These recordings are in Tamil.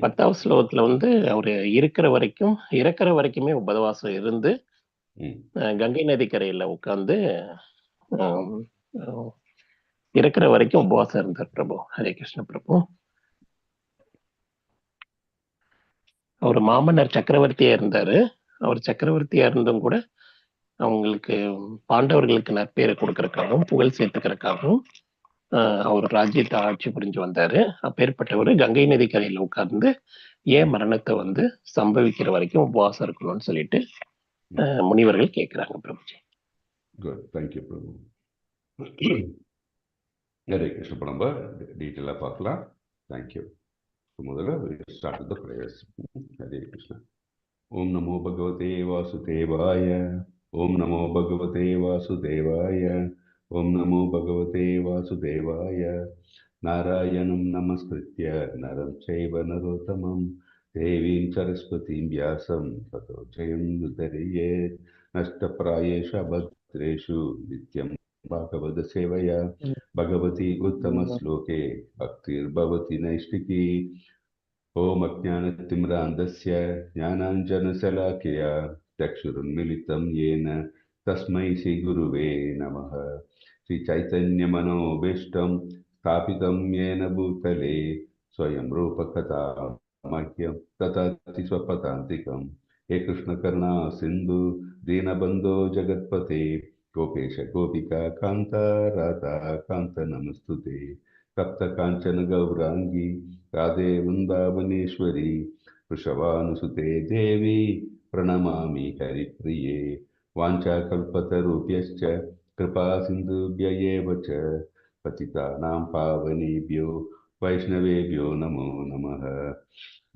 10வது ஸ்லோகத்துல வந்து அவரு இருக்கிற வரைக்கும், இறக்குற வரைக்குமே உபவாசம் இருந்து, கங்கை நதி கரையில உட்கார்ந்து இறக்குற வரைக்கும் உபவாசம் இருந்தார் பிரபு. ஹரே கிருஷ்ண பிரபு. அவர் மாமன்னர் சக்கரவர்த்தியா இருந்தாரு. அவர் சக்கரவர்த்தியா இருந்தும் கூட அவங்களுக்கு பாண்டவர்களுக்கு நற்பெயரை கொடுக்கறதுக்காகவும் புகழ் சேர்த்துக்கிறதுக்காகவும் அவர் ராஜ்யத்தை ஆட்சி புரிஞ்சு வந்தாரு. அப்பேற்பட்டவர் கங்கை நதி கரையில உட்கார்ந்து ஏன் மரணத்தை வந்து சம்பவிக்கிற வரைக்கும் உபவாசம் இருக்கணும்னு சொல்லிட்டு முனிவர்கள் கேட்கிறாங்க பிரபுஜி. Good, thank you Prabhu. ஹரே கிருஷ்ண. இப்போ நம்ம டீட்டெயிலாக பார்க்கலாம். தேங்க்யூ. முதல்ல start with the prayers. Hare Krishna. ஓம் நமோ பகவதே வாசுதேவாய. ஓம் நமோ பகவதே வாசுதேவாய. ஓம் நமோ பகவதே வாசுதேவாய. நாராயணம் நமஸ்கிருத்ய நரம் சைவ நரோத்தமம் தேவீம் சரஸ்வதீம் வியாசம் ததோ ஜெயம் உதரயேத். நஷ்டப்ராயேஷு அபத்ரேஷு நித்யம் பாகவத சேவையா பகவதி உத்தம ஸ்லோகே பக்திர்பவதி நைஷ்டிகி. ஓம் அஜ்ஞானதிம்ராந்தஸ்ய ஞானாஞ்சனசலாக்கயா சக்ஷுருன்மிலிதம் येन तस्मै श्रीगुरुवे नमः. श्रीचैतन्यमनोभीष्टं स्थापितं येन भूतले स्वयं रूपकथा मह्यं ददाति स्वपदान्तिकं. हे कृष्णकरुणा सिन्धु दीनबन्धो जगत्पते गोपेश गोपिका कान्त राधा कान्त नमस्तुते. तप्त काञ्चन गौरांगी राधे वृन्दावनेश्वरी वृषभानुसुते देवी प्रणमामि हरिप्रिये. वाञ्छाकल्पतरुभ्यश्च कृपा सिन्धुभ्य एव च पतितानां पावनेभ्यो वैष्णवेभ्यो नमो नमः.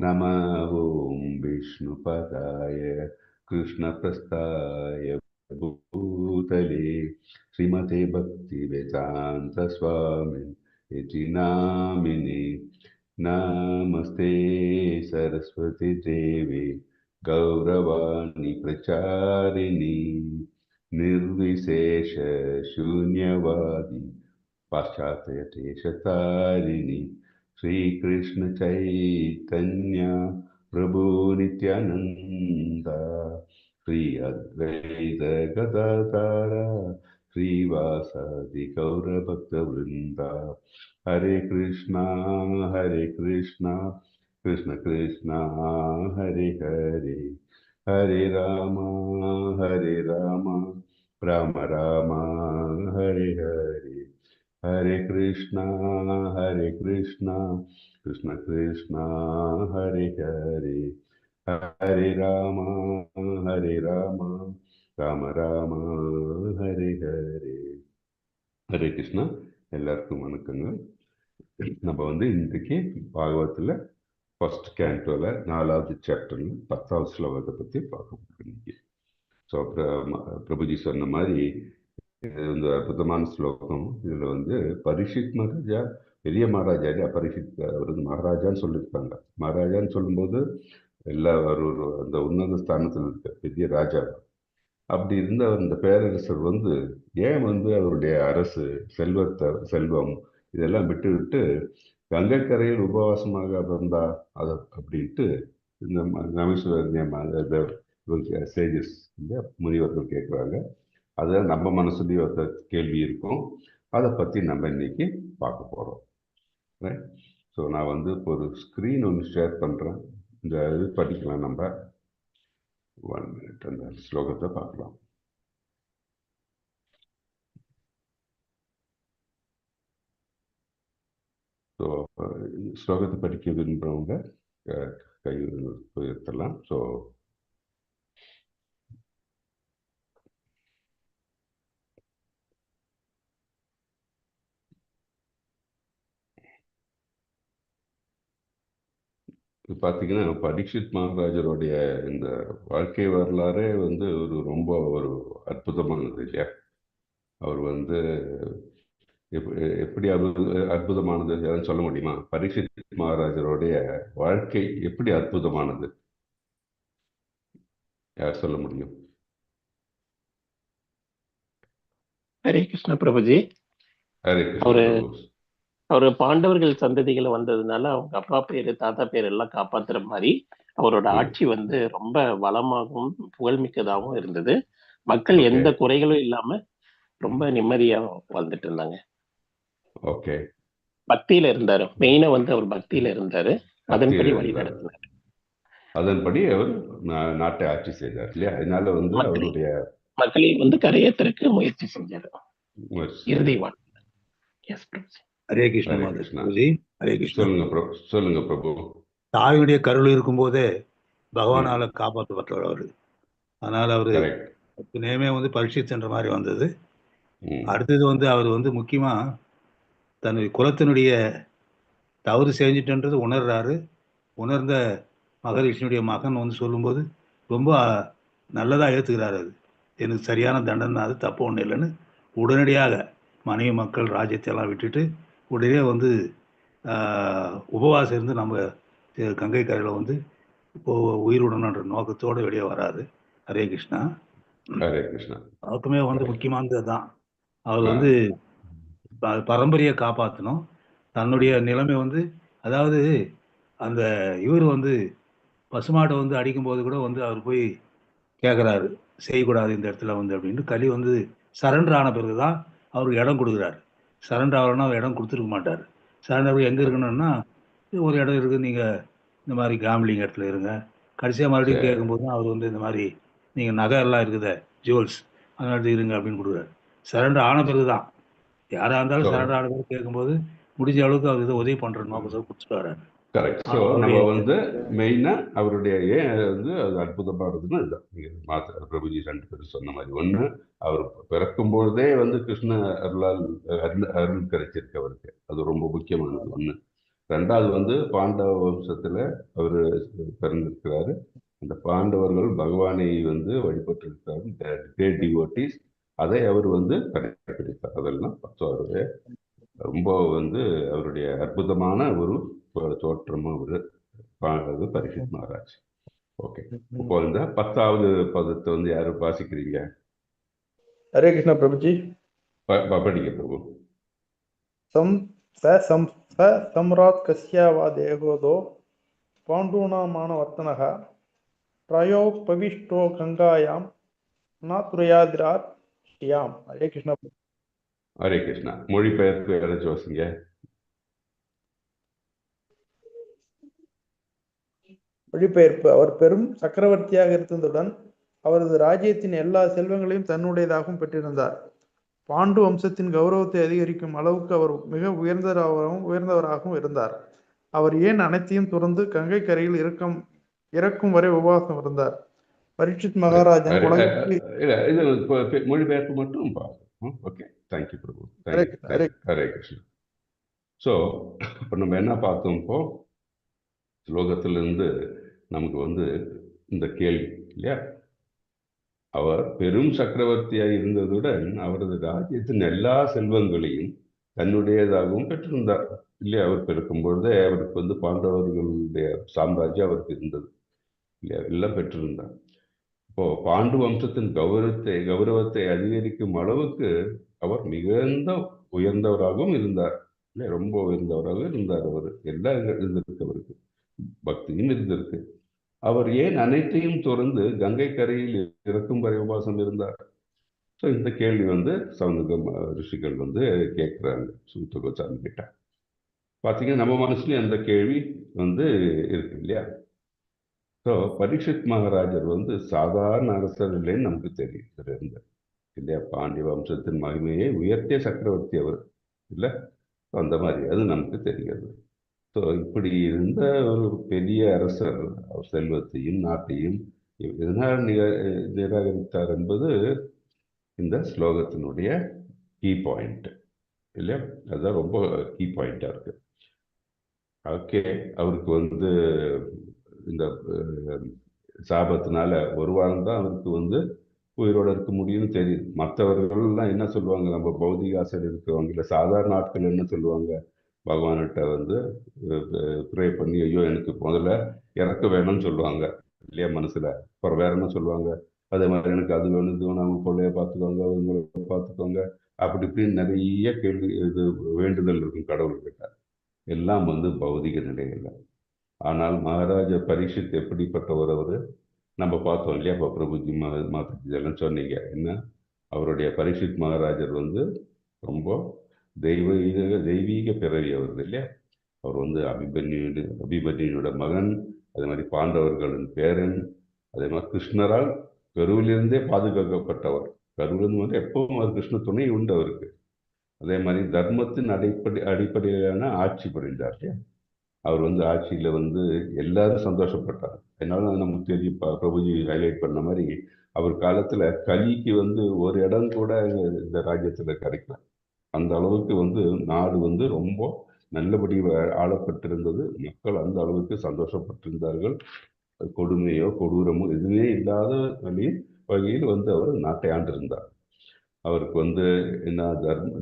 नमः ॐ विष्णुपदाय कृष्णप्रस्थाय भूतले श्रीमते भक्तिवेदान्त स्वामिन् इति नामिने. नमस्ते सरस्वती देवी गौरवाणी प्रचारिणी निर्विशेष शून्यवादी पाश्चात्य देशतारिणी. श्री कृष्ण चैतन्य प्रभु नित्यानंद श्री अद्वैत गदाधर श्रीवासादि गौर भक्त वृंदा. हरे कृष्णा कृष्ण कृष्णा हरे हरे, हरे राम राम राम हरे हरे. हरे कृष्णा कृष्ण कृष्ण हरे हरे, हरे राम राम राम हरे हरे. हरे कृष्णा. எல்லாருக்கும் வணக்கங்கள். நம்ம வந்து இன்றைக்கு பாகவத்தில் ஃபர்ஸ்ட் கேண்டோல 4வது சாப்டர்ல 10வது ஸ்லோகத்தை பற்றி பார்க்க முடியும். ஸோ பிரபுஜி சொன்ன மாதிரி இந்த அற்புதமான ஸ்லோகம். இதில் வந்து பரீட்சித் மகாராஜா பெரிய மகாராஜா இல்லையா, பரீட்சித் அவர் வந்து மகாராஜான்னு சொல்லியிருக்காங்க. மகாராஜான்னு சொல்லும்போது எல்லா ஒரு அந்த உன்னத ஸ்தானத்தில் இருக்க பெரிய ராஜா. அப்படி இருந்த அந்த பேரரசர் வந்து ஏன் வந்து அவருடைய அரசு செல்வம் இதெல்லாம் விட்டு விட்டு கங்கை கரையில் உபவாசமாக இருந்தா அது அப்படின்ட்டு இந்த நமேஸ்வரர் சேஜஸ் முனிவர்கள் கேட்குறாங்க. அதை நம்ம மனசுலேயும் ஒரு கேள்வி இருக்கும். அதை பற்றி நம்ம இன்னைக்கு பார்க்க போகிறோம். ஸோ நான் வந்து இப்போ ஒரு ஸ்க்ரீன் ஒன்று ஷேர் பண்ணுறேன். இந்த இது படிக்கலாம். நம்ம 1 minute அந்த ஸ்லோகத்தை பார்க்கலாம். ஸோ ஸ்லோகத்தை படிக்க விரும்புகிறவங்க கை உயர்த்தலாம். ஸோ பார்த்தீங்கன்னா பரீட்சித் மகாராஜருடைய இந்த வாழ்க்கை வரலாறே வந்து ரொம்ப ஒரு அற்புதமானது இல்லையா. அவர் வந்து எப்படி அற்புதமானது யாரும் சொல்ல முடியுமா? பரீட்சித் மகாராஜருடைய வாழ்க்கை எப்படி அற்புதமானது யார் சொல்ல முடியும்? ஹரே கிருஷ்ண பிரபுஜி. ஹரே கிருஷ்ண பிரபு. அவரு பாண்டவர்கள் சந்ததிகளை வந்ததுனால அவங்க அப்பா பேரு தாத்தா பேர் எல்லாம் காப்பாத்துற மாதிரி அவரோட ம். ஆட்சி வந்து ரொம்ப வளமாகவும் புகழ்மிக்கதாகவும் இருந்தது. மக்கள் ஓகே. எந்த குறைகளும் இல்லாம ரொம்ப நிம்மதியா வாழ்ந்துட்டு இருந்தாங்க. ஓகே. பக்தியில இருந்தாரு. மெயினா வந்து அவர் பக்தியில இருந்தாரு. அதன்படி பக்தியில வழி இருந்தார். நடத்தினார். அதன்படி அவர் நாட்டை ஆட்சி செய்தார் இல்லையா? அதனால வந்து மக்களை அவருடைய மக்களையும் வந்து கரையேற்றற்கு முயற்சி செஞ்சாரு. முயற்சி இறுதி செய்தார். வாழ். எஸ் பிரபு. ஹரே கிருஷ்ண ஹரே மாதா கிருஷ்ணா. பிரபுஜி. ஹரே கிருஷ்ணா சொல்லுங்க பிரபு. பிரபு. சொல்லுங்க பிரபு. தாயுடைய கருள் இருக்கும்போதே ம். பகவானால காப்பாற்றப்பட்டவர் அவரு. அதனால அவரு கரெக்ட். நேமே வந்து பரீட்சித் என்ற மாதிரி வந்தது. ம். அடுத்தது வந்து அவர் வந்து முக்கியமா தன்னுடைய குலத்தினுடைய தவறு செஞ்சுட்டுன்றது உணர்றாரு. உணர்ந்த மகரிஷியுடைய மகன் வந்து சொல்லும்போது ரொம்ப நல்லதா ஏத்துக்கிறாரு. அது எனக்கு சரியான தண்டனை, அது தப்பு ஒன்றும் இல்லைன்னு உடனடியாக மனைவி மக்கள் ராஜ்யத்தை எல்லாம் விட்டுட்டு உடனே வந்து உபவாசம் இருந்து நம்ம கங்கை கரையில் வந்து இப்போ உயிரிடணுன்ற நோக்கத்தோடு வெளியே வராரு. ஹரே கிருஷ்ணா. ஹரே கிருஷ்ணா. அவருக்குமே வந்து கரெக்ட். முக்கியமானது தான். அவர் ஆ. வந்து பரம்பரையை காப்பாற்றணும். தன்னுடைய நிலைமை வந்து, அதாவது அந்த இவர் வந்து பசுமாட்டை வந்து அடிக்கும்போது கூட வந்து அவர் போய் கேட்குறாரு, செய்யக்கூடாது இந்த இடத்துல வந்து அப்படின்ட்டு. கலி வந்து சரண்டர் ஆன பிறகு தான் அவருக்கு இடம் கொடுக்குறாரு. சரண்டர் ஆகலைன்னா அவர் இடம் கொடுத்துருக்க மாட்டார். சரண்டர் எங்கே இருக்கணும்னா, ஒரு இடம் இருக்குது, நீங்கள் இந்த மாதிரி கேம்லிங் இடத்துல இருங்க. கடைசியாக மறுபடியும் சரி. கேட்கும்போது தான் அவர் வந்து இந்த மாதிரி நீங்கள் நகை எல்லாம் இருக்குதே, ஜுவல்ஸ், அந்த இடத்துல இருங்க அப்படின்னு கொடுக்குறாரு. சரண்டர் ஆன பிறகு தான், யாராக இருந்தாலும் ஸோ சரண்டர் ஆன பிறகு கேட்கும்போது முடிஞ்ச அளவுக்கு அவர் இதை உதவி பண்ணுற நோக்கத்தை கொடுத்துட்டு வர்றாரு. கரெக்ட். ஸோ நம்ம வந்து மெயினாக அவருடைய ஏன் வந்து அது அற்புதமானதுன்னு இதுதான் நீங்கள் பிரபுஜி 2 பேரும் சொன்ன மாதிரி. ஒன்று, அவர் பிறக்கும்பொழுதே வந்து கிருஷ்ண அருளால் அருள் கிடைச்சிருக்கு அவருக்கு. அது ரொம்ப முக்கியமானது ஒன்று. ரெண்டாவது வந்து பாண்டவ வம்சத்தில் அவர் பிறந்திருக்கிறாரு. அந்த பாண்டவர்கள் பகவானை வந்து வழிபட்டிருக்கிறாரு, கிரேட் டிவோட்டிஸ். அதை அவர் வந்து கடைபிடித்தார். அதெல்லாம் அவருடைய ரொம்ப வந்து அவருடைய அற்புதமான ஒரு தோற்றமும் அவர் பரீட்சித் மகாராஜ். ஓகே. இப்போ இந்த 10வது பதத்தை வந்து யாரு வாசிக்கிறீங்க? हरे कृष्ण प्रभु जी। படிக்க பிரபு. सम्राट् कस्य वा देहोदो पाण्डूनामानवर्तनः त्रयो पविष्टो गङ्गायां नातुर्याद्रात् श्रियाम्। हरे कृष्ण। ஹரே கிருஷ்ணா. மொழிபெயர்ப்பு யாராச்சும் வாசிங்க. மொழிபெயர்ப்பு. அவர் பெரும் சக்கரவர்த்தியாக இருந்ததுடன் அவரது ராஜ்யத்தின் எல்லா செல்வங்களையும் தன்னுடையதாகவும் பெற்றிருந்தார். பாண்டு வம்சத்தின் கௌரவத்தை அதிகரிக்கும் அளவுக்கு அவர் மிக உயர்ந்தவராகவும் இருந்தார். அவர் ஏன் அனைத்தையும் துறந்து கங்கை கரையில் இறக்கும் வரை உபவாசம் இருந்தார். பரீட்சித் மகாராஜன் இது மொழிபெயர்ப்பு மட்டும் பார்க்கணும். Okay. Thank you Prabhu. Hare Krishna. So இப்போ நம்ம என்ன பார்த்தோம்? இப்போ ஸ்லோகத்திலிருந்து நமக்கு வந்து இந்த கேள்வி இல்லையா, அவர் பெரும் சக்கரவர்த்தியாக இருந்ததுடன் அவரது ராஜ்யத்தின் எல்லா செல்வங்களையும் தன்னுடையதாகவும் பெற்றிருந்தார் இல்லையா? அவர் பிறக்கும் பொழுதே அவருக்கு வந்து பாண்டவர்களுடைய சாம்ராஜ்யம் அவருக்கு இருந்தது இல்லையா? எல்லாம் பெற்றிருந்தார். இப்போ பாண்டு வம்சத்தின் கௌரவத்தை அதிகரிக்கும் அளவுக்கு அவர் மிகுந்த உயர்ந்தவராகவும் இருந்தார் இல்லையா? ரொம்ப உயர்ந்தவராக இருந்தார். அவர் எல்லாம் இருந்திருக்கு, அவருக்கு பக்தியும் இருந்திருக்கு. அவர் ஏன் அனைத்தையும் துறந்து கங்கை கரையில் இறக்கும் வரை உபாசம் இருந்தார்? ஸோ இந்த கேள்வி வந்து சவுந்தகம் ரிஷிகள் வந்து கேட்குறாங்க சூத்த கோச்சாரன் கிட்ட. பார்த்தீங்கன்னா நம்ம மனசுலயும் அந்த கேள்வி வந்து இருக்கு இல்லையா? ஸோ பரீட்சித் மகாராஜர் வந்து சாதாரண அரசர் இல்லைன்னு நமக்கு தெரியும் இல்லையா? பாண்டிய வம்சத்தின் மகிமையை உயர்த்திய சக்கரவர்த்தி அவர் இல்லை? அந்த மாதிரி அது நமக்கு தெரிகிறது. ஸோ இப்படி இருந்த ஒரு பெரிய அரசர் அவர் செல்வத்தையும் நாட்டையும் எதனால் நிராகரித்தார் என்பது இந்த ஸ்லோகத்தினுடைய கீ பாயிண்ட் இல்லையா? அதுதான் ரொம்ப கீ பாயிண்டா இருக்கு. ஓகே. அவருக்கு வந்து இந்த சாபத்தினால ஒரு வாரம் தான் அவருக்கு வந்து உயிரோட இருக்க முடியும்னு தெரியுது. மற்றவர்கள்லாம் என்ன சொல்லுவாங்க, நம்ம பௌதிக ஆசையில் இருக்கிறவங்க இல்லை சாதாரண ஆட்கள் என்ன சொல்லுவாங்க, பகவான்கிட்ட வந்து ப்ரே பண்ணி ஐயோ எனக்கு முதல்ல இறக்க வேணும்னு சொல்லுவாங்க இல்லையா மனசுல. அப்புறம் வேற என்ன சொல்லுவாங்க, அதே மாதிரி எனக்கு அது வேணும் இது வேணும், அவங்க பிள்ளைய பார்த்துக்கோங்க, அவங்களை பார்த்துக்கோங்க, அப்படி இப்படின்னு நிறைய கேள்வி இது வேண்டுதல் இருக்கும் கடவுள்கிட்ட. எல்லாம் வந்து பௌதிக நிலையில். ஆனால் மகாராஜா பரீட்சித் எப்படிப்பட்டவர் அவர் நம்ம பார்த்தோம் இல்லையா? இப்போ பிரபுஜி மாதாஜி எல்லாம் சொன்னீங்க என்ன, அவருடைய பரீட்சித் மகாராஜர் வந்து ரொம்ப தெய்வீக பிறவி அவரது இல்லையா? அவர் வந்து அபிமன்யுனோட மகன், அதே மாதிரி பாண்டவர்களின் பேரன், அதே மாதிரி கிருஷ்ணரால் கருவிலிருந்தே பாதுகாக்கப்பட்டவர். கருவிலிருந்து வந்து எப்பவும் அவர் கிருஷ்ண துணை உண்டு அவருக்கு. அதே மாதிரி தர்மத்தின் அடிப்படையிலான ஆட்சி புரிந்தார் இல்லையா? அவர் வந்து ஆட்சியில் வந்து எல்லாரும் சந்தோஷப்பட்டார். அதனால நமக்கு தெரியும், பிரபுஜி ஹைலைட் பண்ண மாதிரி அவர் காலத்தில் கலிக்கு வந்து ஒரு இடம் கூட இந்த ராஜ்யத்தில் கிடைக்கல. அந்த அளவுக்கு வந்து நாடு வந்து ரொம்ப நல்லபடி ஆளப்பட்டிருந்தது. மக்கள் அந்த அளவுக்கு சந்தோஷப்பட்டிருந்தார்கள். கொடுமையோ கொடூரமோ எதுவுமே இல்லாத வகையில் வந்து அவர் நாட்டை ஆண்டிருந்தார். அவருக்கு வந்து என்ன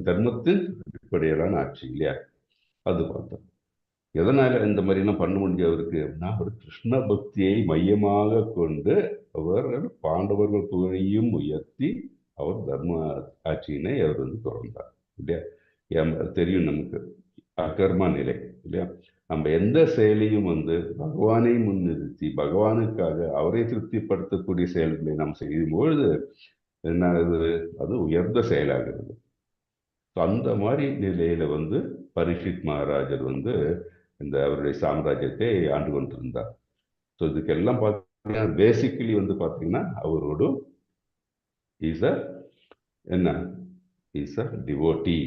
தர்மத்தின் அடிப்படையிலான ஆட்சி இல்லையா? அது பார்த்தோம். எதனால இந்த மாதிரிலாம் பண்ண முடியும் அவருக்கு அப்படின்னா, அவர் கிருஷ்ண பக்தியை மையமாக கொண்டு அவர் பாண்டவர்கள் புகழையும் உயர்த்தி அவர் தர்ம ஆட்சியினை அவர் வந்து தொடர்ந்தார் இல்லையா? தெரியும் நமக்கு அகர்ம நிலை இல்லையா? நம்ம எந்த செயலையும் வந்து பகவானை முன்னிறுத்தி பகவானுக்காக அவரை திருப்திப்படுத்தக்கூடிய செயல்களை நாம் செய்யும்பொழுது என்ன அது உயர்ந்த செயலாகிறது. அந்த மாதிரி நிலையில வந்து பரீட்சித் மகாராஜர் வந்து இந்த அவருடைய சாம்ராஜ்யத்தை ஆண்டு கொண்டிருந்தார். ஸோ இதுக்கெல்லாம் பார்த்தீங்கன்னா பேசிக்கலி வந்து பார்த்தீங்கன்னா அவரோட இஸ் அ டிவோட்டி.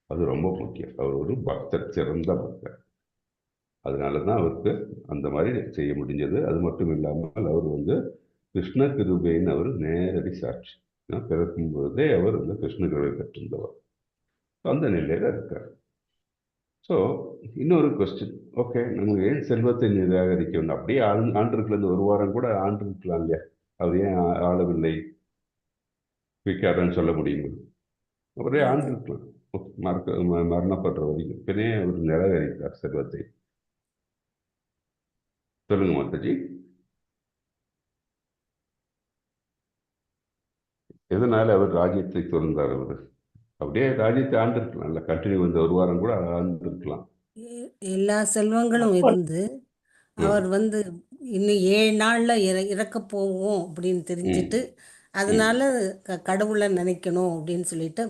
அது ரொம்ப முக்கியம். அவர் ஒரு பக்தர், சிறந்த பக்தர். அதனால தான் அவருக்கு அந்த மாதிரி செய்ய முடிஞ்சது. அது மட்டும் இல்லாமல் அவர் வந்து கிருஷ்ண கிருபைன்னு அவர் நேரடி சாட்சி. பிறக்கும் போதே அவர் வந்து கிருஷ்ண கிருபை பெற்றிருந்தவர். அந்த நிலையில இருக்கார். ஸோ இன்னொரு கொஸ்டின், ஓகே, நமக்கு ஏன் செல்வத்தை நிராகரிக்க வேண்டும்? அப்படியே ஆண்டிருக்கலாம், இந்த ஒரு வாரம் கூட ஆண்டிருக்கலாம் இல்லையா? அவர் ஏன் ஆளவில்லை விற்காரன்னு சொல்ல முடியும். அவரே ஆண்டிருக்கலாம் மரணப்படுற வரைக்கும். பின்னே அவர் நிராகரித்தார் செல்வத்தை. சொல்லுங்க மாதாஜி. எதனால அவர் ராஜ்யத்தை துறந்தார்? அவர் அப்படியே ராஜ்யத்தை ஆண்டிருக்கலாம், இல்லை கண்டினியூ வந்து ஒரு வாரம் கூட ஆண்டிருக்கலாம். எல்லா செல்வங்களும் இருந்து அவர் வந்து இன்னும் 7 நாள்ல இறக்க போவோம் அப்படின்னு தெரிஞ்சுட்டு அதனால கடவுளை நினைக்கணும் அப்படின்னு சொல்லிட்டு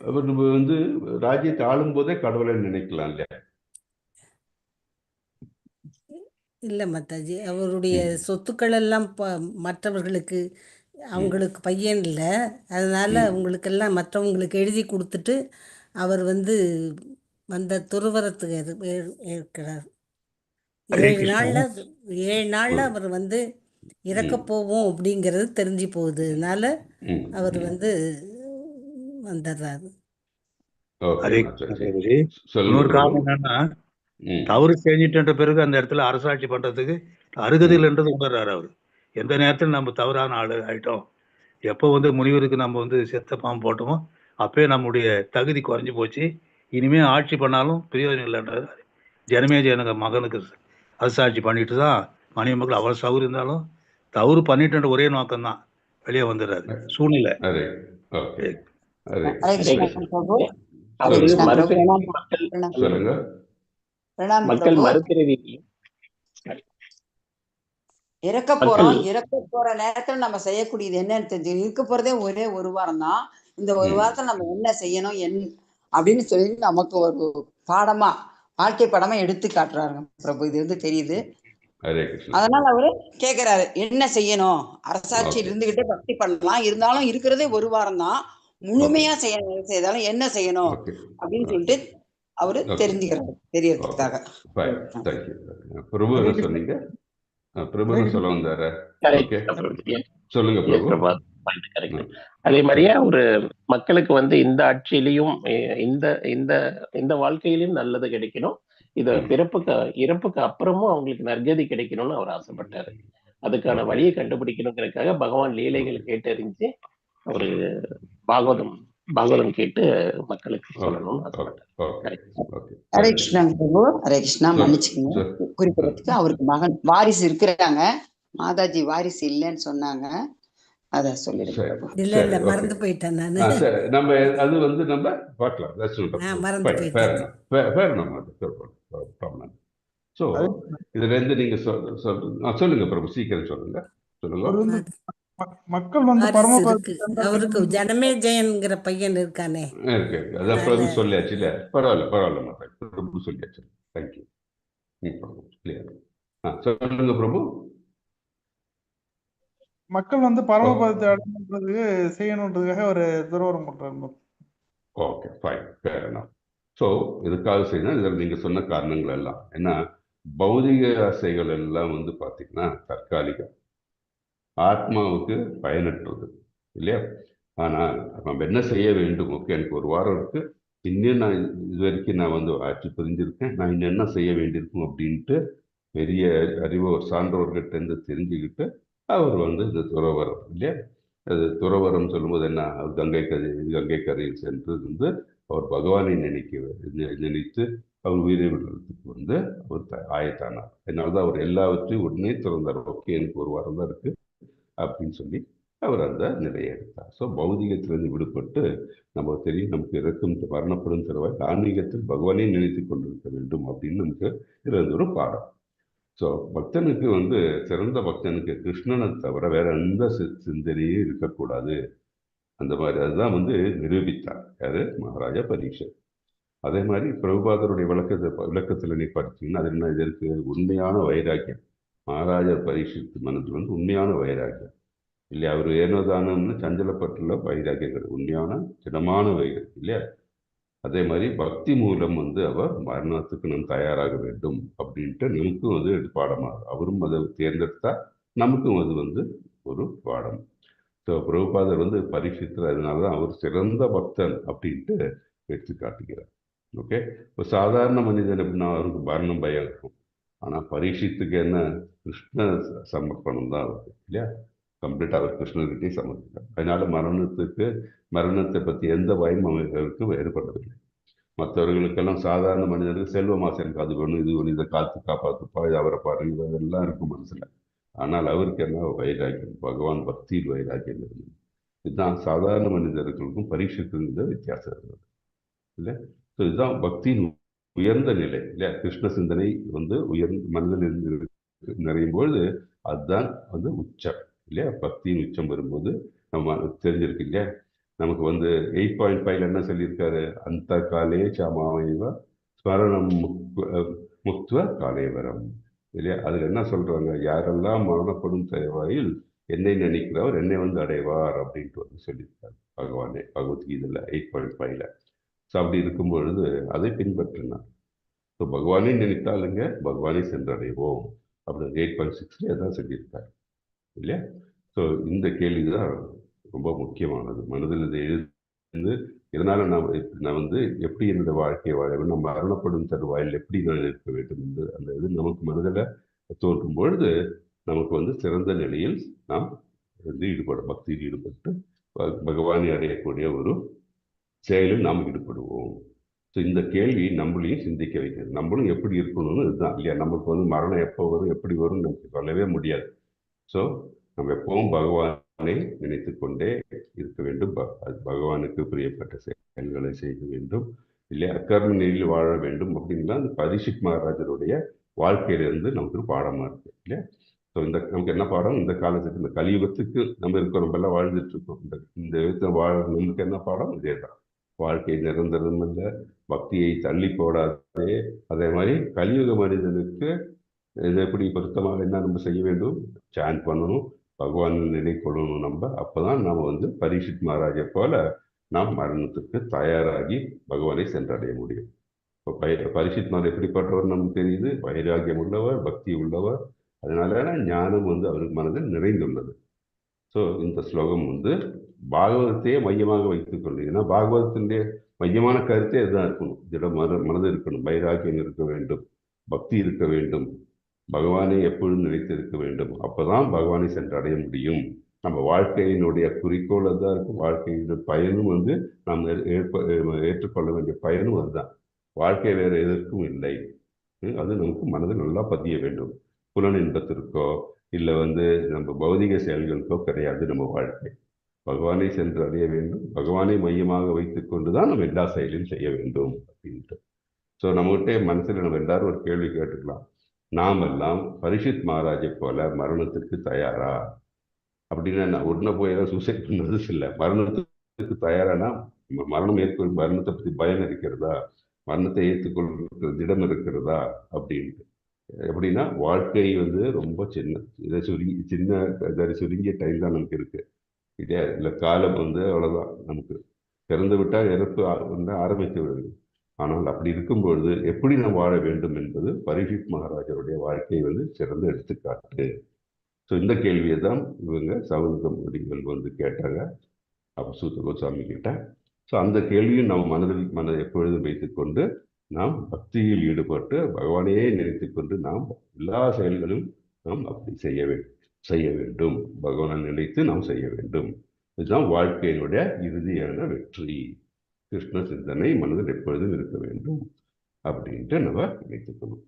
அவர் வந்து ராஜ்யத்தை ஆளும் போதே கடவுளை நினைக்கலாம் இல்லையா? இல்லை மாதாஜி, அவருடைய சொத்துக்கள் எல்லாம் மற்றவர்களுக்கு, அவங்களுக்கு பையன் இல்லை, அதனால அவங்களுக்கெல்லாம் மற்றவங்களுக்கு எழுதி கொடுத்துட்டு அவர் வந்து அந்த துறவரத்துக்கு இருக்கிறார். 7 நாள்ல அவர் வந்து இறக்க போவோம் அப்படிங்கிறது தெரிஞ்சு போகுதுனால அவர் வந்து வந்துடுறாரு. இன்னொரு காரணம் என்னன்னா, தவறு செஞ்சுட்ட பிறகு அந்த இடத்துல அரசாட்சி பண்றதுக்கு அருகதையில்ன்றது உணர்றாரு அவர். எந்த நேரத்தில் நம்ம தவறான ஆளு ஆயிட்டோம், எப்போ வந்து முனிவருக்கு நம்ம வந்து செத்த பாம்பு போட்டோமோ அப்பயே நம்முடைய தகுதி குறைஞ்சி போச்சு, இனிமே ஆட்சி பண்ணாலும் பிரயோஜனம் இல்லைன்றாரு. ஜனமேஜயனுக்கு மகனுக்கு அரசாட்சி பண்ணிட்டு தான் மனைவி மக்கள் அவ்வளவு சௌகரியம் இருந்தாலும் தவறு பண்ணிட்டு ஒரே நோக்கம் தான் வெளியே வந்துடுறாரு சூழ்நிலை. இறக்க போற நேரத்துல நம்ம செய்யக்கூடியது என்னன்னு தெரிஞ்சு, இருக்க போறதே ஒரே ஒரு வாரம் தான். இந்த ஒரு வாரத்துல நம்ம என்ன செய்யணும் அப்படின்னு சொல்லி நமக்கு ஒரு பாடமா, வாழ்க்கை பாடமா எடுத்து காட்டுறாருங்க பிரபு. இது வந்து தெரியுது. அதனால அவரு கேக்குறாரு என்ன செய்யணும். அரசாட்சியில் இருந்துகிட்டே பக்தி பண்ணலாம், இருந்தாலும் இருக்கிறதே ஒரு வாரம் தான், முழுமையா செய்தாலும் என்ன செய்யணும் அப்படின்னு சொல்லிட்டு அவரு தெரிஞ்சுக்கிறாரு, தெரியறதுக்காக. அதே மாதிரியே ஒரு மக்களுக்கு வந்து இந்த ஆட்சியிலையும் இந்த வாழ்க்கையிலும் நல்லது கிடைக்கணும், இது இறப்புக்கு அப்புறமும் அவங்களுக்கு நற்கதி கிடைக்கணும்னு அவர் ஆசைப்பட்டாரு. அதுக்கான வழியை கண்டுபிடிக்கணுங்கிறதுக்காக பகவான் லீலைகள் கேட்டறிஞ்சு அவரு பாகவதம் கேட்டு மக்களுக்கு சொல்லணும்னு ஆசைப்பட்டாரு. ஹரே கிருஷ்ணா பிரபு, ஹரே கிருஷ்ணா. மன்னிச்சுக்கோங்க, குறிப்பிடறதுக்கு அவருக்கு மகன் வாரிசு இருக்கிறாங்க, மாதாஜி வாரிசு இல்லைன்னு சொன்னாங்க. அத சொல்லிடுங்க சரி பிரபு. இல்ல சரி இல்ல ஓகே. மறந்து போயிட்டேன் நானு. சரி நம்ம அது வந்து நம்ம பார்க்கலாம். That's not a நான் problem. மறந்து Fine, போயிட்டேன். fair enough, problem. ஸோ இதுல இருந்து நீங்க சொல்லுங்க பிரபு, சீக்கிரம் சொல்லுங்க. அவர் வந்து அது மக்கள் வந்து வாரிசு பரமபதத்தை இருக்கு சென்றடைய அவருக்கு. வேண்டும். ஜனமே ஜெயன்கிற பையன் இருக்கானே, இருக்கு. அதான் அதனால பிரபு சொல்லியாச்சு இல்ல, பரவாயில்ல மாதா, பிரபு சொல்லியாச்சு. தேங்க்யூ. கிளியர். சொல்லுங்க பிரபு. மக்கள் வந்து பரமபதத்தை அடையணுன்றதுக்கு செய்யணுன்றதுக்காக ஒரு துறவரம் பண்றாரு. Okay fine, fair enough. So இதுக்காக செய்யணும். இதில் நீங்கள் சொன்ன காரணங்கள் எல்லாம் ஏன்னா பௌதிக ஆசைகள் எல்லாம் வந்து பார்த்தீங்கன்னா தற்காலிகம், ஆத்மாவுக்கு பயனற்றது இல்லையா? ஆனால் நம்ம என்ன செய்ய வேண்டும்? ஓகே, எனக்கு ஒரு வாரம் இருக்கு, இன்னும் நான் இது வரைக்கும் நான் வந்து ஆட்சி புரிஞ்சிருக்கேன், நான் இன்னும் என்ன செய்ய வேண்டியிருக்கும் அப்படின்ட்டு பெரிய அறிவோர் சான்றோர்கிட்ட இருந்து தெரிஞ்சுக்கிட்டு அவர் வந்து இந்த துறவரம் இல்லையா, அது துறவரம் சொல்லும்போது என்ன, அவர் கங்கை கரையில் சென்று வந்து அவர் பகவானை நினைத்து அவர் உயிரை விடுறதுக்கு வந்து அவர் ஆயத்தானார். அதனாலதான் அவர் எல்லாவற்றையும் உடனே திறந்தார். ஓகே, எனக்கு ஒரு வாரம் தான் இருக்கு அப்படின்னு சொல்லி அவர் அந்த நிலையை எடுத்தார். ஸோ பௌதிகத்திலிருந்து விடுபட்டு நம்ம தெரியும், நமக்கு இறக்கும் மரணப்படும் தருவாய் ஆன்மீகத்தில் பகவானை நினைத்து கொண்டிருக்க வேண்டும் அப்படின்னு நமக்கு இருந்த ஒரு பாடம். ஸோ பக்தனுக்கு வந்து சிறந்த பக்தனுக்கு கிருஷ்ணனை தவிர வேற எந்த சிந்தனையும் இருக்கக்கூடாது. அந்த மாதிரி அதுதான் வந்து நிரூபித்தார் யாரு, மகாராஜா பரீட்சைத். அதே மாதிரி பிரபுபாதருடைய விளக்கத்தில் நீ படிச்சீங்கன்னா அது என்ன, இதற்கு உண்மையான வைராக்கியம். மகாராஜா பரீட்சைத் மனதில் வந்து உண்மையான வைராக்கியம் இல்லையா? அவர் ஏனோதானம்னு சஞ்சலப்பட்டுள்ள வைராக்கியம், உண்மையான திடமான வைராக்கியம் இல்லையா? அதே மாதிரி பக்தி மூலம் வந்து அவர் மரணத்துக்கு நாம் தயாராக வேண்டும் அப்படின்ட்டு நமக்கும் அது பாடமாகும். அவரும் அதை தேர்ந்தெடுத்தா நமக்கும் அது வந்து ஒரு பாடம். ஸோ பிரபுபாதர் வந்து பரீட்சித்து, அதனாலதான் அவர் சிறந்த பக்தன் அப்படின்ட்டு எடுத்து காட்டுகிறார். ஓகே, இப்போ சாதாரண மனிதன் அப்படின்னா அவருக்கு மரணம் பயம் இருக்கும். ஆனால் பரீட்சித்துக்கு என்ன, கிருஷ்ண சமர்ப்பணம் தான் அவருக்கு இல்லையா? கம்ப்ளீட்டாக அவர் கிருஷ்ணர்கிட்டே சமர்ப்பித்தார். அதனால மரணத்தை பற்றி எந்த பயமும் அவர்களுக்கு வேறுபடவில்லை. மற்றவர்களுக்கெல்லாம் சாதாரண மனிதனுக்கு செல்வமாசை, எனக்கு அது வேணும், இது வேணும், இதை காப்பாற்றுப்பா, இது அவரை பாருங்க, இதெல்லாம் இருக்கும் மனசுல. ஆனால் அவருக்கு என்ன வைராக்கியம், பகவான் பக்தியில் வைராக்கியம் இருந்தது. இதுதான் சாதாரண மனிதர்களுக்கும் பரீட்சித்திருந்த வித்தியாசம் இருந்தது இல்லை? ஸோ இதுதான் பக்தியின் உயர்ந்த நிலை இல்லையா? கிருஷ்ண சிந்தனை வந்து உயர்ந்த மனதில் இருந்து நிறையும் பொழுது அதுதான் வந்து உச்சம் இல்லையா? பக்தியின் உச்சம் வரும்போது நம்ம தெரிஞ்சிருக்கு இல்லையா? நமக்கு வந்து 8.5 என்ன சொல்லியிருக்காரு, அந்த காலே சாமாவைவ ஸ்மரணம் முக்துவ காலேவரம் இல்லையா? அதுல என்ன சொல்றாங்க, யாரெல்லாம் மரணப்படும் தயவாயில் என்னை நினைக்கிறவர் என்னை வந்து அடைவார் அப்படின்ட்டு வந்து சொல்லியிருக்காரு பகவானே பகவத்கீதையில 8.5. ஸோ அப்படி இருக்கும் பொழுது அதை பின்பற்றினார். ஸோ பகவானை நினைத்தாலுங்க பகவானை சென்றடைவோம் அப்படின்னு 8.6 அதான் சொல்லியிருக்காரு இல்லையா? ஸோ இந்த கேள்விதான் ரொம்ப முக்கியமானது. மனதில் இதை எழுந்து இதனால நான் வந்து எப்படி என்னோட வாழ்க்கையை வாழ வேண்டும், நம்ம மரணப்படும் தருவாயில் எப்படி நான் இருக்க வேண்டும் என்று அந்த இது நமக்கு மனதில் தோன்றும் பொழுது நமக்கு வந்து சிறந்த நிலையில் நாம் வந்து பக்தியில் ஈடுபட்டு பகவானை அடையக்கூடிய ஒரு செயலில் நாம் ஈடுபடுவோம். ஸோ இந்த கேள்வி நம்மளையும் சிந்திக்க வைக்கிறது. நம்மளும் எப்படி இருக்கணும்னு இதுதான் இல்லையா? நமக்கு வந்து மரணம் எப்போ வரும் எப்படி வரும் நமக்கு சொல்லவே முடியாது. ஸோ நம்ம எப்பவும் பகவானை நினைத்து கொண்டே இருக்க வேண்டும். பகவானுக்கு பிரியப்பட்ட செயல்களை செய்ய வேண்டும் இல்லையா? அக்கர்ம நிலையில் வாழ வேண்டும் அப்படின்னா அந்த பரீட்சித் மகாராஜருடைய வாழ்க்கையிலிருந்து நமக்கு ஒரு பாடமா இருக்கு இல்லையா? ஸோ நமக்கு என்ன பாடம், இந்த காலத்துக்கு இந்த கலியுகத்துக்கு நம்ம இருக்கோம், நம்ம எல்லாம் வாழ்ந்துட்டு இருக்கோம். இந்த விதத்தில் நமக்கு என்ன பாடம், இதே தான். வாழ்க்கை நிரந்தரம் இல்லை, பக்தியை தள்ளி போடாதே. அதே மாதிரி கலியுக மனிதனுக்கு இது எப்படி பொருத்தமாக என்ன நம்ம செய்ய வேண்டும், சாண்ட் பண்ணணும், பகவான் நிலை கொள்ளணும். நம்ம அப்பதான் நாம வந்து பரீட்சித் மகாராஜை போல நாம் மரணத்துக்கு தயாராகி பகவானை சென்றடைய முடியும். இப்போ பரீட்சித் மகாராஜ் எப்படிப்பட்டவர் நமக்கு தெரியுது, வைராகியம் உள்ளவர், பக்தி உள்ளவர். அதனால ஞானம் வந்து அவருக்கு மனதில் நிறைந்துள்ளது. ஸோ இந்த ஸ்லோகம் வந்து பாகவதத்தையே மையமாக வைத்துக் கொண்டு, ஏன்னா பாகவதத்தினுடைய மையமான கருத்தே இதுதான் இருக்கணும். இதில் மனது இருக்கணும், வைராக்கியம் இருக்க வேண்டும், பக்தி இருக்க வேண்டும், பகவானை எப்பொழுதும் நினைத்திருக்க வேண்டும். அப்பதான் பகவானை சென்று அடைய முடியும். நம்ம வாழ்க்கையினுடைய குறிக்கோள் அதுதான் இருக்கும். வாழ்க்கையினுடைய பயனும் வந்து நாம் ஏற்றுக்கொள்ள வேண்டிய பயனும் அதுதான். வாழ்க்கை வேற எதற்கும் இல்லை. அது நமக்கு மனதில் நல்லா பதிய வேண்டும். புலன் இன்பத்திற்கோ இல்லை வந்து நம்ம பௌதிக செயல்களுக்கோ கிடையாது நம்ம வாழ்க்கை. பகவானை சென்று அடைய வேண்டும், பகவானை மையமாக வைத்துக் கொண்டுதான் நம்ம எல்லா செயலையும் செய்ய வேண்டும் அப்படின்ட்டு. ஸோ நம்மகிட்ட மனசுல நம்ம எல்லாரும் ஒரு கேள்வி கேட்டுக்கலாம், நாம் எல்லாம் பரீட்சித் மகாராஜை போல மரணத்துக்கு தயாரா அப்படின்னா? நான் உடனே போய் ஏதாவது சூசைட் பண்ணது இல்லை. மரணத்துக்கு தயாரானா மரணம் ஏற்கொள்ளும், மரணத்தை பற்றி பயம் இருக்கிறதா, மரணத்தை ஏற்றுக்கொள்கிற திடம் இருக்கிறதா அப்படின்ட்டு. எப்படின்னா வாழ்க்கை வந்து ரொம்ப சின்ன சுருங்கிய டைம் தான் நமக்கு இருக்கு இல்லையா? இல்லை காலம் வந்து அவ்வளோதான், நமக்கு பிறந்து விட்டால் இறப்பு வந்து ஆரம்பித்து விடுது. ஆனால் அப்படி இருக்கும்பொழுது எப்படி நாம் வாழ வேண்டும் என்பது பரீட்சித் மகாராஜருடைய வாழ்க்கை வந்து சிறந்த எடுத்துக்காட்டு. ஸோ இந்த கேள்வியை தான் இவங்க சவுந்தரமுடிகள் வந்து கேட்டாங்க சூத்த கோசாமி கிட்ட. ஸோ அந்த கேள்வியும் நம்ம மனதை எப்பொழுதும் வைத்துக்கொண்டு நாம் பக்தியில் ஈடுபட்டு பகவானையே நினைத்து கொண்டு நாம் எல்லா செயல்களும் நாம் அப்படி செய்ய வேண்டும். பகவானை நினைத்து நாம் செய்ய வேண்டும். இதுதான் வாழ்க்கையினுடைய இறுதியான வெற்றி. கிருஷ்ண சிந்தனை மனதில் எப்பொழுதும் இருக்க வேண்டும் அப்படின்ட்டு நம்ம நினைத்துக்கணும்.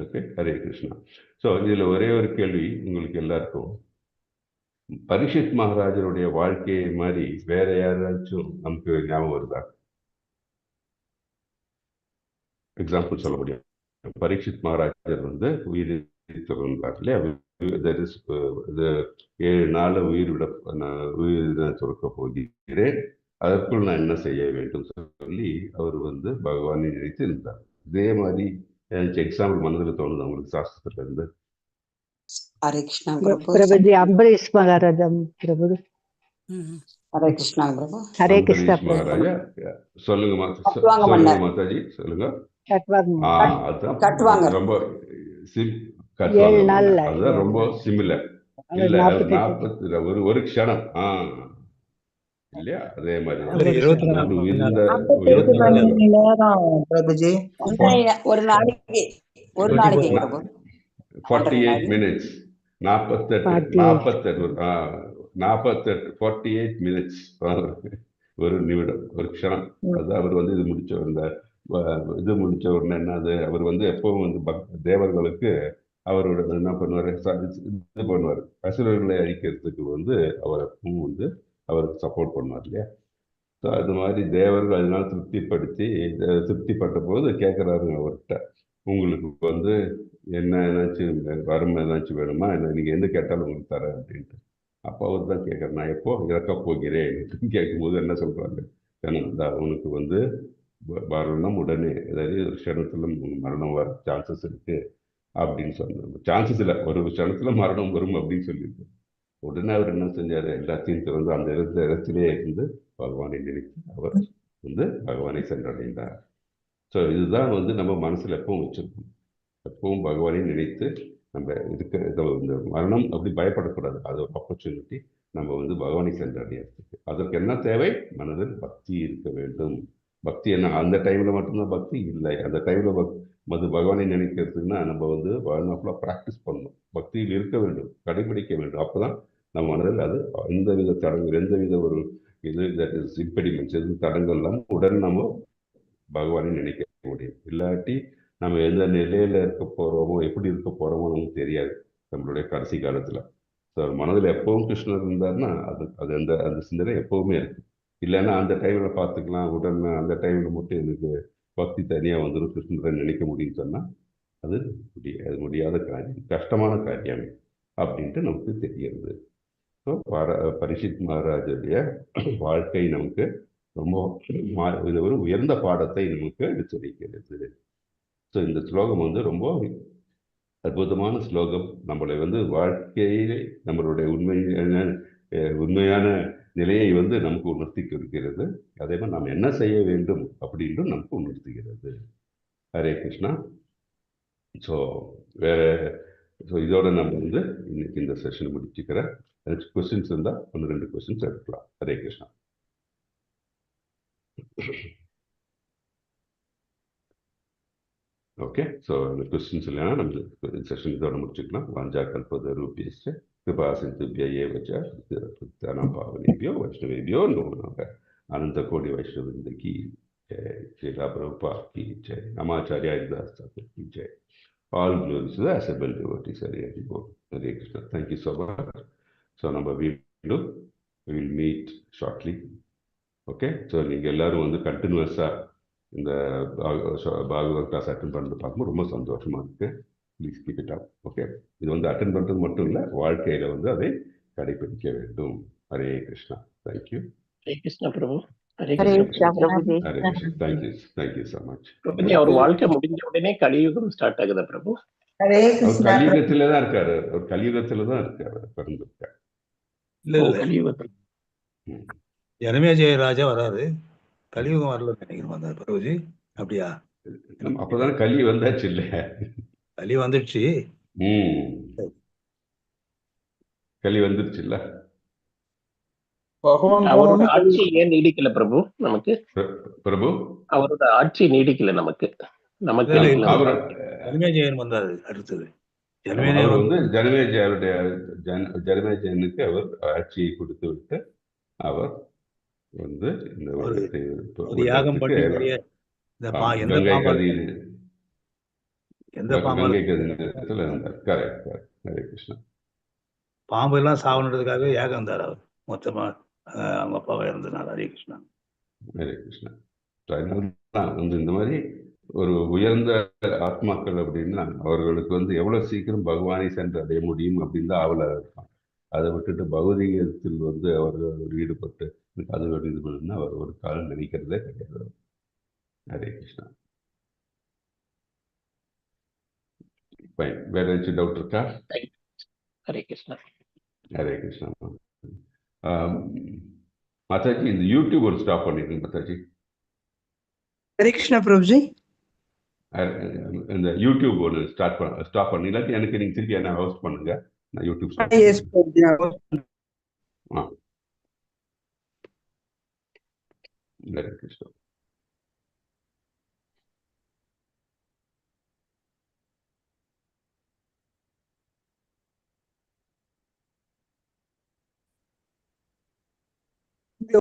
ஓகே, ஹரே கிருஷ்ணா. ஸோ இதில் ஒரே ஒரு கேள்வி உங்களுக்கு எல்லாருக்கும், பரீட்சித் மகாராஜருடைய வாழ்க்கையை மாதிரி வேற யாராச்சும் நமக்கு ஞாபகம் வருதா? எக்ஸாம்பிள் சொல்ல முடியும். பரீட்சித் மகாராஜர் வந்து உயிர் திறந்தார் இல்லையா? 7 நாள் உயிர் சுரக்க போகிறேன், அதற்குள் நான் என்ன செய்ய வேண்டும் சொல்லி அவர் வந்து பகவானை நினைத்து இருந்தார். இதே மாதிரி எக்ஸாம்பிள் மனதில் தோணுது அவங்களுக்கு சாஸ்திரத்துல இருந்து? ஹரே கிருஷ்ணா பிரபுஜி, அம்பரீஷ் மகாராஜா பிரபு. ஹரே கிருஷ்ணா பிரபு. ஹரே கிருஷ்ணா மகாராஜா. சொல்லுங்க மாதாஜி, சொல்லுங்க. கட்டுவாங்க ரொம்ப அதுதான் ரொம்ப சிமிலர் இல்ல? 40 ஒரு க்ஷணம் இல்லையா? அதே மாதிரி ஒரு நாளைக்கு 48 மினிட்ஸ் 48 மினிட்ஸ் ஒரு நிமிடம், ஒரு க்ஷணம். அதுதான் அவர் வந்து இது முடிச்ச உடனே என்னது, அவர் வந்து எப்பவும் வந்து தேவர்களுக்கு அவரோட என்ன பண்ணுவார், இது பண்ணுவார், அசுரர்களை அழிக்கிறதுக்கு வந்து அவர் எப்பவும் வந்து அவருக்கு சப்போர்ட் பண்ணுவார் இல்லையா? ஸோ அது மாதிரி தேவர்கள் அதனால திருப்திப்பட்ட போது கேட்குறாருங்க அவர்கிட்ட, உங்களுக்கு வந்து ஏதாச்சும் வறுமை ஏதாச்சும் வேணுமா, என்ன நீங்கள் எந்த கேட்டாலும் உங்களுக்கு தரேன் அப்படின்ட்டு. அப்போ அவர் தான் கேட்குறேன், நான் எப்போ இறக்க போகிறேன் கேட்கும்போது என்ன சொல்கிறாங்க, உனக்கு வந்து மரணம் உடனே, அதாவது ஒரு க்ஷணத்தில் மரணம் வர சான்சஸ் இருக்கு அப்படின்னு சொன்னாங்க. சான்சஸ் இல்லை, ஒரு க்ஷணத்தில் மரணம் வரும் அப்படின்னு சொல்லியிருக்கு. உடனே அவர் என்ன செஞ்சார், எல்லாத்தையும் திறந்து அந்த இடத்திலே இருந்து பகவானை நினைத்து அவர் வந்து பகவானை சென்றடைந்தார். ஸோ இதுதான் வந்து நம்ம மனசில் எப்பவும் வச்சிருக்கணும். எப்பவும் பகவானை நினைத்து நம்ம இந்த மரணம் அப்படி பயப்படக்கூடாது. அது ஒரு ஆப்பர்ச்சுனிட்டி நம்ம வந்து பகவானை சென்றடைகிறதுக்கு. அதற்கு என்ன தேவை? மனதில் பக்தி இருக்க வேண்டும். பக்தி என்ன அந்த டைமில் மட்டும்தான் பக்தி இல்லை, அந்த டைமில் பகவானை நினைக்கிறதுக்குன்னா நம்ம வந்து வாழ்நாள் ப்ராக்டிஸ் பண்ணணும், பக்தியில் இருக்க வேண்டும், கடைபிடிக்க வேண்டும். அப்போ தான் நம்ம மனதில் அது எந்தவித தடங்கள், எந்தவித ஒரு தட் இஸ் இம்பெடிமெண்ட்ஸ், எதுவும் தடங்கள் இல்லாமல் உடனே நம்ம பகவானை நினைக்க முடியும். இல்லாட்டி நம்ம எந்த நிலையில் இருக்க போகிறோமோ, எப்படி இருக்க போகிறோமோ நமக்கு தெரியாது நம்மளுடைய கடைசி காலத்தில். ஸோ மனதில் எப்பவும் கிருஷ்ணர் இருந்தாருன்னா அது அந்த சிந்தனை எப்போவுமே இருக்குது. இல்லைன்னா அந்த டைமில் பார்த்துக்கலாம், உடனே அந்த டைமில் மட்டும் எனக்கு பக்தி தனியாக வந்துடும், கிருஷ்ணரை நினைக்க முடியும்னு சொன்னால் அது முடியாத காரியம், கஷ்டமான காரியம் அப்படின்ட்டு நமக்கு தெரிகிறது. ஸோ பரீட்சித் மகாராஜருடைய வாழ்க்கை நமக்கு ரொம்ப இது ஒரு உயர்ந்த பாடத்தை நமக்கு எடுத்துரைக்கிறது. ஸோ இந்த ஸ்லோகம் வந்து ரொம்ப அற்புதமான ஸ்லோகம். நம்மளை வந்து வாழ்க்கையிலே நம்மளுடைய உண்மையான நிலையை வந்து நமக்கு உணர்த்தி கொடுக்கிறது. அதே மாதிரி நாம் என்ன செய்ய வேண்டும் அப்படின்றும் நமக்கு உணர்த்துகிறது. ஹரே கிருஷ்ணா. ஸோ இதோட நம்ம வந்து இன்னைக்கு இந்த செஷன் முடிச்சுக்கிறேன். எனக்கு கொஸ்டின்ஸ் இருந்தால் 1-2 கொஸ்டின்ஸ் எடுக்கலாம். ஹரே கிருஷ்ணா. ஓகே, ஸோ இந்த கொஸ்டின்ஸ் இல்லைன்னா நம்ம செஷன் இதோட முடிச்சுக்கலாம். வாஞ்சா கல்பத ரூபேஷ்ட கிருபா சிந்துபிய ஏவச்ச பக்தானாம் பாவனேபியோ வைஷ்ணவேபியோ நமः. அனந்த கோடி வைஷ்ணவிருந்த கி ஜெய், ஸ்ரீலா பிரபுபாத் கி ஜெய், நமாச்சார்யா ஹரிதாஸ் தாக்கூர் கி Jai. All glories to the assembled devotees. Hare Krishna. Thank you so much. So நம்ம வீண்டும் we will meet shortly. Okay, so நீங்கள் எல்லாரும் வந்து கண்டினியூஸாக இந்த பாகவத் கிளாஸ் அட்டன் பண்ணுறது பார்க்கும்போது ரொம்ப சந்தோஷமாக இருக்குது. Please keep it up. Okay, இது வந்து அட்டன் பண்ணுறது மட்டும் இல்லை, வாழ்க்கையில் வந்து அதை கடைபிடிக்க வேண்டும். Hare Krishna. Thank you. Hare Krishna Prabhu. Hare Hare Krishna Krishna Prabhu. Prabhuji. Hare Krishna. Thank you so much. Prabhuji, அவர் வாழ்க்கை முடிஞ்ச உடனே கலியுகம் ஸ்டார்ட் ஆகுதா பிரபு? ஹரே அவர் கிருஷ்ணா. கலியுகத்திலே தான் இருக்காரு. அவர் கலியுகத்தில் தான் இருக்காரு, பிறந்திருக்காரு. இல்ல ஓ, இல்ல கலியுகத்தில். ஜனமேஜய ராஜா வராது, கலியுகம் வரல நினைக்கிறேன் வந்தார் பிரபுஜி. அப்படியா? அப்போதானே கலி வந்தாச்சு இல்லை? கலி வந்துடுச்சு. கலி வந்துருச்சு இல்ல? பகவான் அவரோட போனோடனே ஆட்சி ஏன் நீடிக்கல பிரபு நமக்கு? பிரபு, அவரோட ஆட்சி நீடிக்கல நமக்கு. நமக்கு இல்ல, இல்ல. அவர் ஜனமேஜயன் வந்தாரு அடுத்தது. அவர் ஜனமேஜயன் வந்து ஜனமேஜயனுக்கு அவர் ஆட்சியை கொடுத்து விட்டு அவர் வந்து இந்த உலகத்தை ஒரு யாகம் பண்ணி பெரிய இந்த எந்த கங்கை பாம்பா கதியில் எந்த பாம்பா கங்கை கதியில் இருந்தார். கரெக்ட். ஹரே கிருஷ்ணா. பாம்பு எல்லாம் சாவணுன்றதுக்காக யாகம் இருந்தார் அவர் மொத்தமா. அவங்க அப்பாவை இருந்ததுனால. ஹரே கிருஷ்ணா. ஹரே கிருஷ்ணா. அதனாலதான் வந்து இந்த மாதிரி ஒரு உயர்ந்த ஆத்மாக்கள் அப்படின்னா அவர்களுக்கு வந்து எவ்வளவு சீக்கிரம் பகவானை சென்று அடைய முடியும் அப்படின்னு தான் ஆவலாக இருப்பான். அதை விட்டுட்டு பௌதிகத்தில் வந்து அவர்கள் ஈடுபட்டு அது இது பண்ணணும்னா அவர் ஒரு காலம் நினைக்கிறதே கிடையாது. ஹரே கிருஷ்ணா. ஃபைன். வேற ஏதாச்சும் டவுட் இருக்கா? ஹரே கிருஷ்ணா. ஹரே கிருஷ்ணா. மாதாஜி, இந்த யூடியூப் ஒரு ஸ்டாப் பண்ணிருக்கேன் மாதாஜி. ஹரே கிருஷ்ணா பிரபுஜி. இந்த யூடியூப் ஒன்று ஸ்டாப் பண்ணி இல்லாட்டி எனக்கு நீங்கள் திருப்பி என்ன ஹோஸ்ட் பண்ணுங்க. நான் யூடியூப் ஸ்டாப் எஸ் பிரபுஜி. ஹரே கிருஷ்ணா.